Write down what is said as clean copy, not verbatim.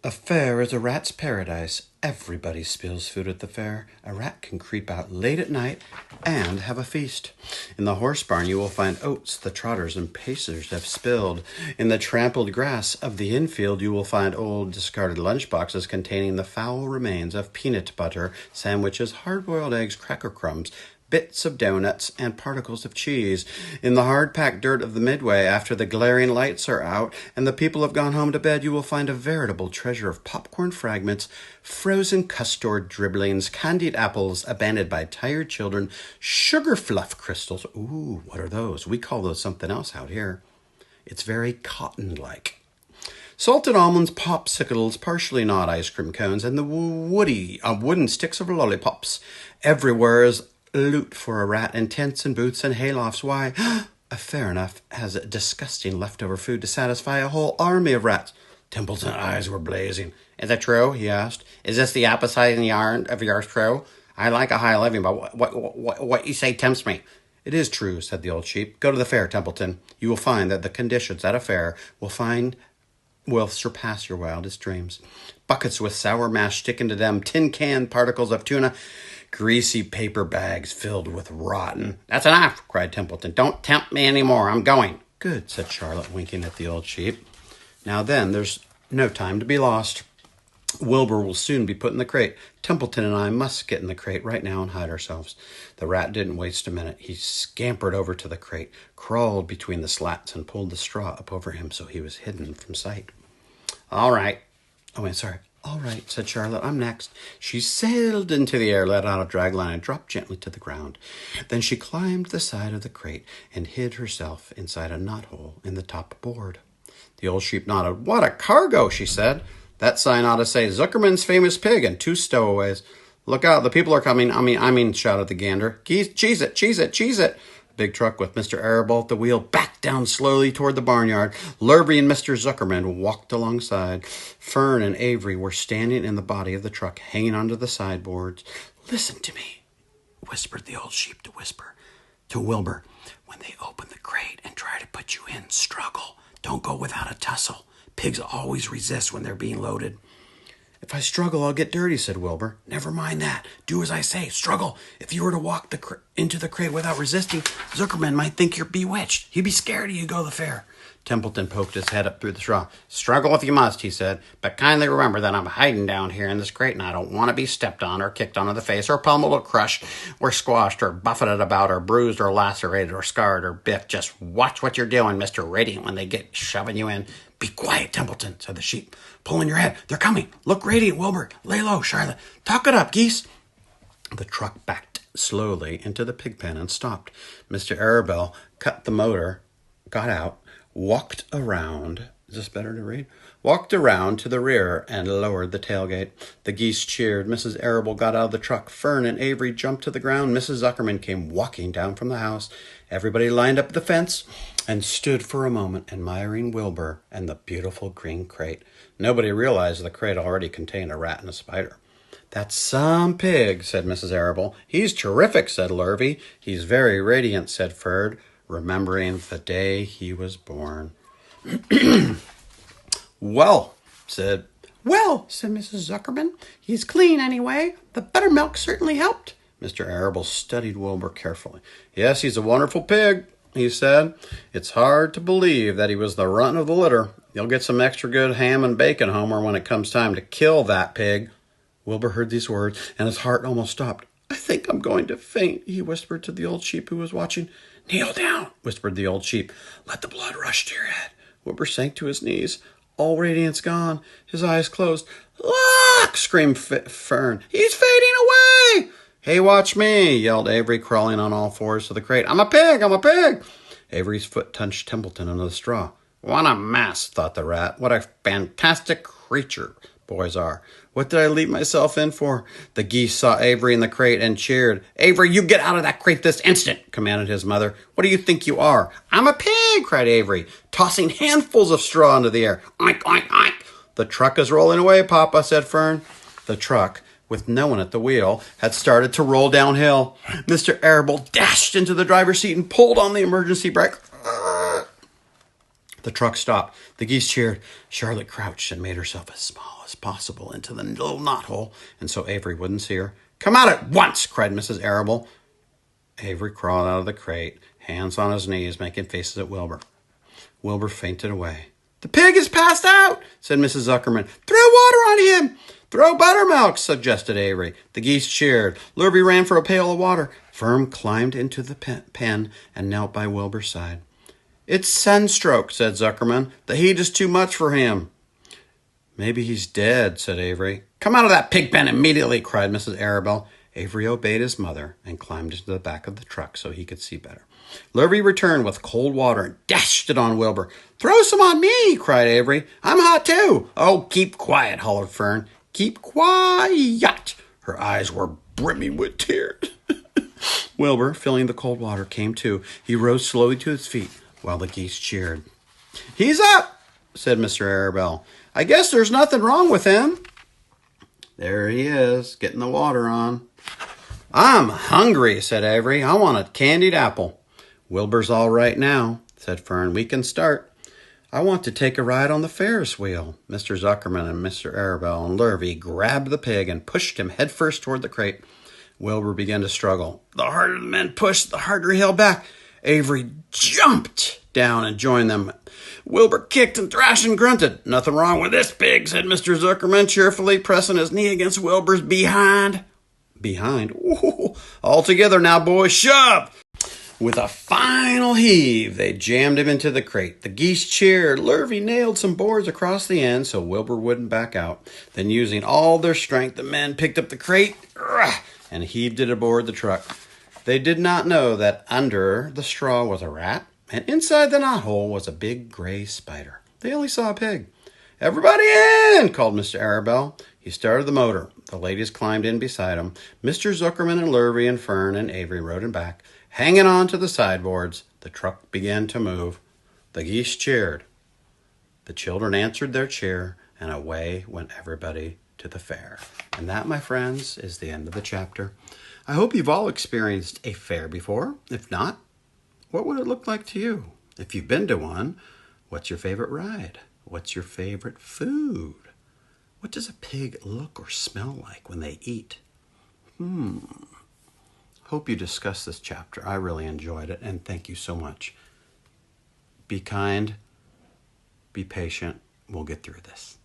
A fair is a rat's paradise. Everybody spills food at the fair. A rat can creep out late at night and have a feast. In the horse barn you will find oats the trotters and pacers have spilled. In the trampled grass of the infield you will find old discarded lunch boxes containing the foul remains of peanut butter, sandwiches, hard-boiled eggs, cracker crumbs, bits of donuts, and particles of cheese. In the hard-packed dirt of the midway, after the glaring lights are out and the people have gone home to bed, you will find a veritable treasure of popcorn fragments, frozen custard dribblings, candied apples abandoned by tired children, sugar fluff crystals. Ooh, what are those? We call those something else out here. It's very cotton-like. Salted almonds, popsicles, partially gnawed ice cream cones, and the wooden sticks of lollipops. Everywhere is loot for a rat, and tents and booths and haylofts. Why, fair enough has disgusting leftover food to satisfy a whole army of rats. Templeton's eyes were blazing. Is it true? He asked. Is this the appetizing yarn of yours true? I like a high living, but what you say tempts me. It is true, said the old sheep. Go to the fair, Templeton. You will find that the conditions at a fair will surpass your wildest dreams. Buckets with sour mash sticking to them, tin can particles of tuna, greasy paper bags filled with rotten. That's enough, cried Templeton. Don't tempt me any more. I'm going. Good, said Charlotte, winking at the old sheep. Now then, there's no time to be lost. Wilbur will soon be put in the crate. Templeton and I must get in the crate right now and hide ourselves. The rat didn't waste a minute. He scampered over to the crate, crawled between the slats, and pulled the straw up over him so he was hidden from sight. All right, said Charlotte. I'm next. She sailed into the air, let out a drag line, and dropped gently to the ground. Then she climbed the side of the crate and hid herself inside a knothole in the top board. The old sheep nodded. What a cargo, she said. That sign ought to say Zuckerman's famous pig and 2 stowaways. Look out, the people are coming. I mean, shouted the gander. Cheese it. The big truck with Mr. Arable at the wheel backed down slowly toward the barnyard. Lurvy and Mr. Zuckerman walked alongside. Fern and Avery were standing in the body of the truck, hanging onto the sideboards. Listen to me, whispered the old sheep to Wilbur. When they open the crate and try to put you in, struggle. Don't go without a tussle. Pigs always resist when they're being loaded. If I struggle, I'll get dirty, said Wilbur. Never mind that. Do as I say. Struggle. If you were to walk into the crate without resisting, Zuckerman might think you're bewitched. He'd be scared of you go to the fair. Templeton poked his head up through the straw. Struggle if you must, he said, but kindly remember that I'm hiding down here in this crate and I don't want to be stepped on or kicked onto the face or pummeled or crushed or squashed or buffeted about or bruised or lacerated or scarred or bit. Just watch what you're doing, Mr. Radiant, when they get shoving you in. Be quiet, Templeton, said the sheep. Pull in your head. They're coming. Look, Radiant, Wilbur. Lay low, Charlotte. Talk it up, geese. The truck backed slowly into the pig pen and stopped. Mr. Arable cut the motor, got out, walked around. Is this better to read? Walked around to the rear and lowered the tailgate. The geese cheered. Mrs. Arable got out of the truck. Fern and Avery jumped to the ground. Mrs. Zuckerman came walking down from the house. Everybody lined up at the fence and stood for a moment admiring Wilbur and the beautiful green crate. Nobody realized the crate already contained a rat and a spider. That's some pig, said Mrs. Arable. He's terrific, said Lurvy. He's very radiant, said Ferd, remembering the day he was born. Well, said Mrs. Zuckerman. He's clean anyway. The buttermilk certainly helped. Mr. Arable studied Wilbur carefully. Yes, he's a wonderful pig, he said. It's hard to believe that he was the runt of the litter. You'll get some extra good ham and bacon, Homer, when it comes time to kill that pig. Wilbur heard these words, and his heart almost stopped. I think I'm going to faint, he whispered to the old sheep who was watching. Kneel down, whispered the old sheep. Let the blood rush to your head. Wilbur sank to his knees. All radiance gone. His eyes closed. Look! Screamed Fern. He's fading away! Hey, watch me, yelled Avery, crawling on all fours to the crate. I'm a pig! Avery's foot touched Templeton under the straw. What a mess, thought the rat. What a fantastic creature boys are. What did I leave myself in for? The geese saw Avery in the crate and cheered. Avery, you get out of that crate this instant, commanded his mother. What do you think you are? I'm a pig, cried Avery, tossing handfuls of straw into the air. Oink, oink, oink. The truck is rolling away, Papa, said Fern. The truck, with no one at the wheel, had started to roll downhill. Mr. Arable dashed into the driver's seat and pulled on the emergency brake. The truck stopped. The geese cheered. Charlotte crouched and made herself as small as possible into the little knothole, and so Avery wouldn't see her. "Come out at once!" cried Mrs. Arable. Avery crawled out of the crate, hands on his knees, making faces at Wilbur. Wilbur fainted away. "The pig is passed out," said Mrs. Zuckerman. "Throw water on him." "Throw buttermilk," suggested Avery. The geese cheered. Lurvy ran for a pail of water. Fern climbed into the pen and knelt by Wilbur's side. "It's sunstroke," said Zuckerman. "The heat is too much for him." "Maybe he's dead," said Avery. "Come out of that pig pen immediately," cried Mrs. Arable. Avery obeyed his mother and climbed into the back of the truck so he could see better. Lurvy returned with cold water and dashed it on Wilbur. "Throw some on me," cried Avery. "I'm hot too." "Oh, keep quiet," hollered Fern. "Keep quiet." Her eyes were brimming with tears. Wilbur, feeling the cold water, came to. He rose slowly to his feet while the geese cheered. "He's up," said Mr. Arable. "I guess there's nothing wrong with him." "There he is, getting the water on." "I'm hungry," said Avery. "I want a candied apple." "Wilbur's all right now," said Fern. "We can start." "I want to take a ride on the Ferris wheel." Mr. Zuckerman and Mr. Arable and Lurvy grabbed the pig and pushed him headfirst toward the crate. Wilbur began to struggle. The harder the men pushed, the harder he held back. Avery jumped down and joined them. Wilbur kicked and thrashed and grunted. "Nothing wrong with this pig," said Mr. Zuckerman cheerfully, pressing his knee against Wilbur's behind. Behind? Ooh. "All together now, boys. Shove!" With a final heave, they jammed him into the crate. The geese cheered. Lurvy nailed some boards across the end so Wilbur wouldn't back out. Then, using all their strength, the men picked up the crate and heaved it aboard the truck. They did not know that under the straw was a rat, and inside the knothole was a big gray spider. They only saw a pig. "Everybody in!" called Mr. Arable. He started the motor. The ladies climbed in beside him. Mr. Zuckerman and Lurvy and Fern and Avery rode him back. Hanging on to the sideboards, the truck began to move. The geese cheered. The children answered their cheer, and away went everybody to the fair. And that, my friends, is the end of the chapter. I hope you've all experienced a fair before. If not, what would it look like to you? If you've been to one, what's your favorite ride? What's your favorite food? What does a pig look or smell like when they eat? Hope you discussed this chapter. I really enjoyed it, and thank you so much. Be kind, be patient. We'll get through this.